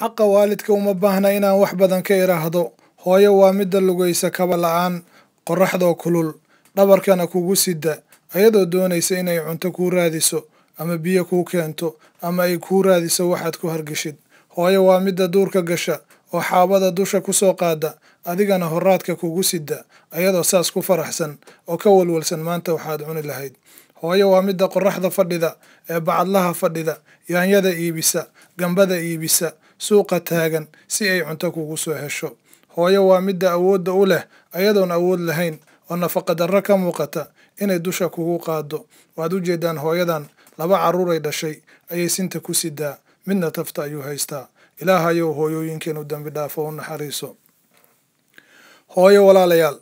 xaqa waalidka uma baahna inaan wax badan ka iraahdo. Hooyo waa midda lugaysa kaba la'aan, qorraxdoo kulul, dhabarkana kugu sida, ayadoo doonaysa inay cunto kuu raadiso ama biyo kuu keento ama ay kuu raadiso waxaad ku hargashid. Hooyo waa midda duurka gasha oo xaabada dusha ku soo qaada, adigana horraadka kugu sida, ayadoo saas ku faraxsan oo ka walwalsan maanta waxaad cuni lahayd. Hooyo waa midda qorraxda fadhida ee bacadlaha fadhida, yaanyada iibisa, gambada iibisa, suuqa taagan si ay cunto kugu soo hesho. Hooyo waa midda awoodda u leh ayadoon awood lahayn oo nafaqa darro ka muuqata inay dusha kugu qaado. Waad u jeedaan hooyadan 2 carruur ay dhashay ayay sinta ku sidaa, midna tafta ayuu haystaa. Ilaahayow hooyooyinkeenu dambi dhaafo u naxariiso. Hooyo walaalayaal,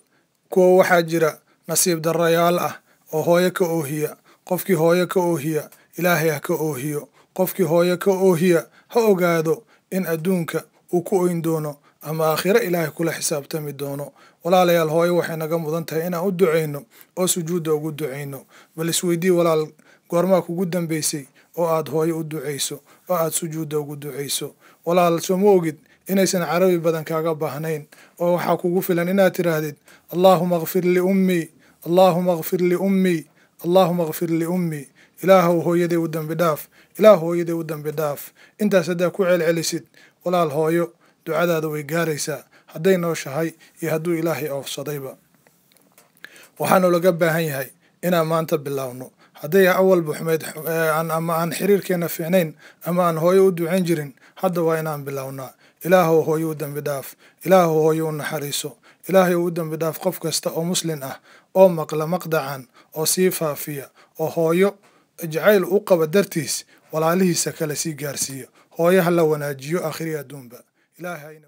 kuwa waxaa jira nasiib darrayaal ah oo hooyo ka oohiya. Qofkii hooyo ka oohiya, Ilaahay ha ka oohiyo. Qofkii hooyo ka oohiya ha ogaado in adduunka uu ku oyn doono ama aakhiro Ilaahay kula xisaabtami doono. Walaalayaal, hooyo waxay naga mudan tahay inaan u duceyno oo sujuudda ugu duceyno. Bal isweydii walaal, goormaa kugu dambeysay oo aad hooyo u duceyso oo aad sujuudda ugu duceyso? Walaal, soo ma ogid inaysan carabi badan kaaga baahnayn oo waxaa kugu filan inaad tiraahdid Allahumma ighfir li ummi, Allahumma ighfir li ummi, Allahumma ighfir li ummi. Ilaahow hooyaday u dambi dhaaf, Ilaah hooyaday u dambi dhaaf. Intaas haddaa ku celcelisid, walaal, hooyo ducadaada way gaaraysaa hadday nooshahay iyo hadduu Ilaahay oofsadayba. Waxaanu laga baahan yahay inaan maanta bilaawno. Hadday awal buxmeed ama aan xiriirkeena fiicnayn ama aan hooyo u ducayn jirin, hadda waa inaan bilawnaa. Ilaahow hooyo u dambi dhaaf, Ilaahow hooyo u naxariiso, Ilaahay u dambi dhaaf qof kasta oo muslin ah oo maqla maqdacan oo sii faafiya oo hooyo jacayl u qaba dartiis walaalihiisa kale sii gaarsiiyo. Hooyo ha la wanaajiyo aakhiri adduunba. Ilaahay